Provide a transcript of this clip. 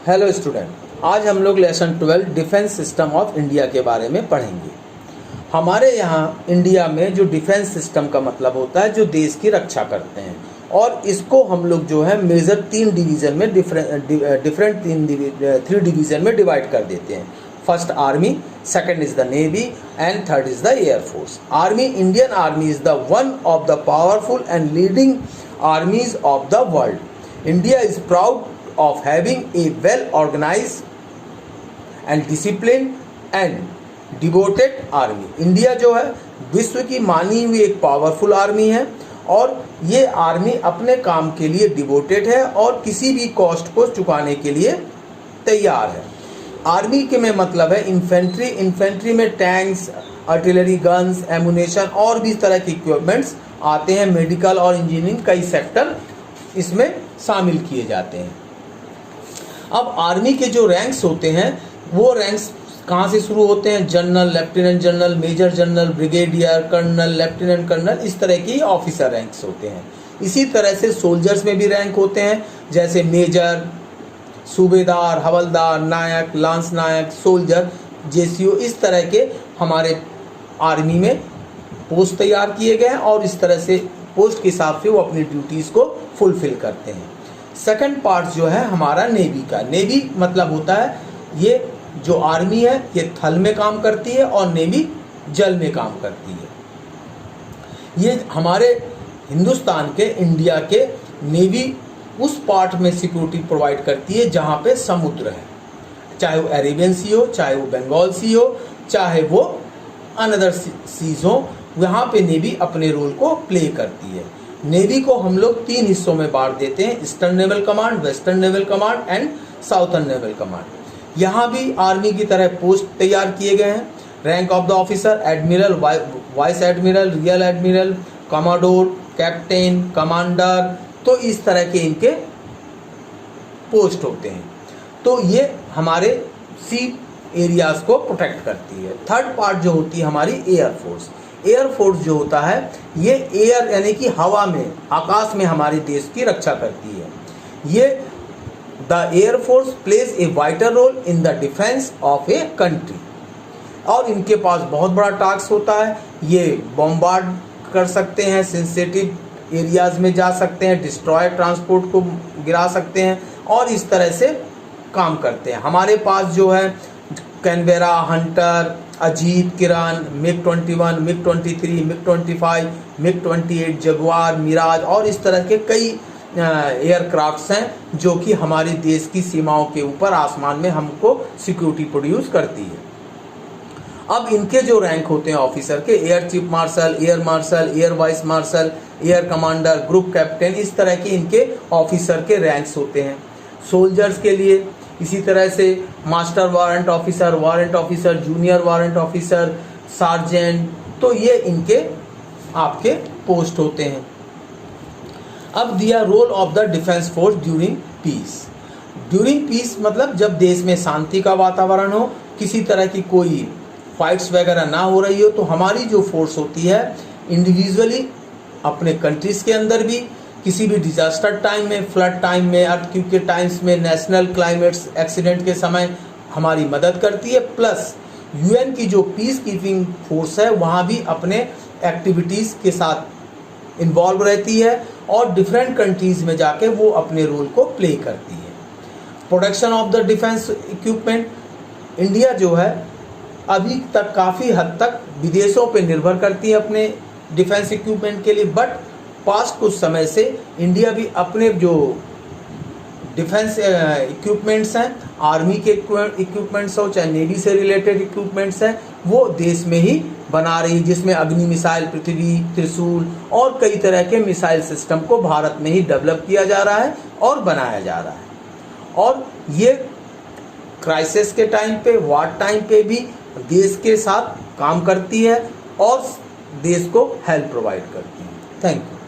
Hello student, आज हम लोग lesson 12 defence system of India के बारे में पढ़ेंगे। हमारे यहाँ इंडिया में जो डिफेंस सिस्टम का मतलब होता है जो देश की रक्षा करते हैं, और इसको हम लोग जो है मेजर तीन डिवीज़न में थ्री डिवीज़न में डिवाइड कर देते हैं। First army, second is the navy and third is the air force. Army, Indian army is the one of the powerful and leading आर्मीज of the world. India is proud of having a well organized and disciplined and devoted army। India जो है विश्व की मानी हुई एक powerful army है, और ये आर्मी अपने काम के लिए डिवोटेड है और किसी भी कॉस्ट को चुकाने के लिए तैयार है। आर्मी के में मतलब है इन्फेंट्री। इन्फेंट्री में टैंक्स, आर्टिलरी, गन्स, एमुनेशन और भी इस तरह के इक्विपमेंट्स आते हैं। मेडिकल और इंजीनियरिंग कई सेक्टर इसमें शामिल किए जाते हैं। अब आर्मी के जो रैंक्स होते हैं वो रैंक्स कहाँ से शुरू होते हैं? General, lieutenant general, major general, brigadier, colonel, lieutenant colonel, इस तरह की ऑफिसर रैंक्स होते हैं। इसी तरह से सोल्जर्स में भी रैंक होते हैं, जैसे मेजर, सूबेदार, हवलदार, नायक, लांस नायक, सोल्जर, जेसीओ। इस तरह के हमारे आर्मी में पोस्ट तैयार किए गए हैं, और इस तरह से पोस्ट के हिसाब से वो अपनी ड्यूटीज़ को फुलफिल करते हैं। सेकंड पार्ट जो है हमारा नेवी का। नेवी मतलब होता है ये जो आर्मी है ये थल में काम करती है और नेवी जल में काम करती है। ये हमारे हिंदुस्तान के, इंडिया के नेवी उस पार्ट में सिक्योरिटी प्रोवाइड करती है जहाँ पे समुद्र है, चाहे वो अरेबियन सी हो, चाहे वो बंगाल सी हो, चाहे वो अनदर सीज हो, वहाँ पे नेवी अपने रोल को प्ले करती है। नेवी को हम लोग तीन हिस्सों में बांट देते हैं: eastern naval command, western naval command and southern naval command. यहाँ भी आर्मी की तरह पोस्ट तैयार किए गए हैं। Rank of the officer: admiral, vice admiral, real admiral, commodore, captain, commander. तो इस तरह के इनके पोस्ट होते हैं। तो ये हमारे सी एरियाज को प्रोटेक्ट करती है। थर्ड पार्ट जो होती है हमारी एयर फोर्स। एयर फोर्स जो होता है ये एयर यानी कि हवा में, आकाश में हमारे देश की रक्षा करती है। ये the air force plays a vital role in the defence of a country, और इनके पास बहुत बड़ा टास्क होता है। ये बॉम्बार्ड कर सकते हैं, सेंसिटिव एरियाज में जा सकते हैं, डिस्ट्रॉय ट्रांसपोर्ट को गिरा सकते हैं, और इस तरह से काम करते हैं। हमारे पास जो है Canberra, Hunter, Ajeet, Kiran, MiG 21, MiG 23, MiG 25, MiG 28, Jaguar, Mirage और इस तरह के कई एयरक्राफ्ट्स हैं जो कि हमारे देश की सीमाओं के ऊपर आसमान में हमको सिक्योरिटी प्रोड्यूस करती है। अब इनके जो रैंक होते हैं ऑफिसर के: air chief marshal, air marshal, air vice marshal, air commander, group captain, इस तरह के इनके ऑफिसर के रैंक्स होते हैं। सोल्जर्स के लिए इसी तरह से master warrant officer, junior warrant officer, sergeant. तो ये इनके आपके पोस्ट होते हैं। अब दिया role of the defence force during peace. During peace मतलब जब देश में शांति का वातावरण हो, किसी तरह की कोई फाइट्स वगैरह ना हो रही हो, तो हमारी जो फोर्स होती है इंडिविजुअली अपने कंट्रीज के अंदर भी, किसी भी डिजास्टर टाइम में, फ्लड टाइम में, अर्थक्वेक के टाइम्स में, नेशनल क्लाइमेट्स एक्सीडेंट के समय हमारी मदद करती है। प्लस यूएन की जो पीस कीपिंग फोर्स है वहाँ भी अपने एक्टिविटीज़ के साथ इन्वॉल्व रहती है, और डिफरेंट कंट्रीज़ में जाके वो अपने रोल को प्ले करती है। Production of the defence equipment: India जो है अभी तक काफ़ी हद तक विदेशों पे निर्भर करती है अपने डिफेंस इक्विपमेंट के लिए, बट पास्ट कुछ समय से इंडिया भी अपने जो डिफेंस इक्विपमेंट्स हैं, आर्मी के इक्विपमेंट्स हो चाहे नेवी से रिलेटेड इक्विपमेंट्स हैं, वो देश में ही बना रही है, जिसमें अग्नि मिसाइल, पृथ्वी, त्रिशूल और कई तरह के मिसाइल सिस्टम को भारत में ही डेवलप किया जा रहा है और बनाया जा रहा है। और ये क्राइसिस के टाइम पे, वार टाइम पे भी देश के साथ काम करती है और देश को हेल्प प्रोवाइड करती है। Thank you.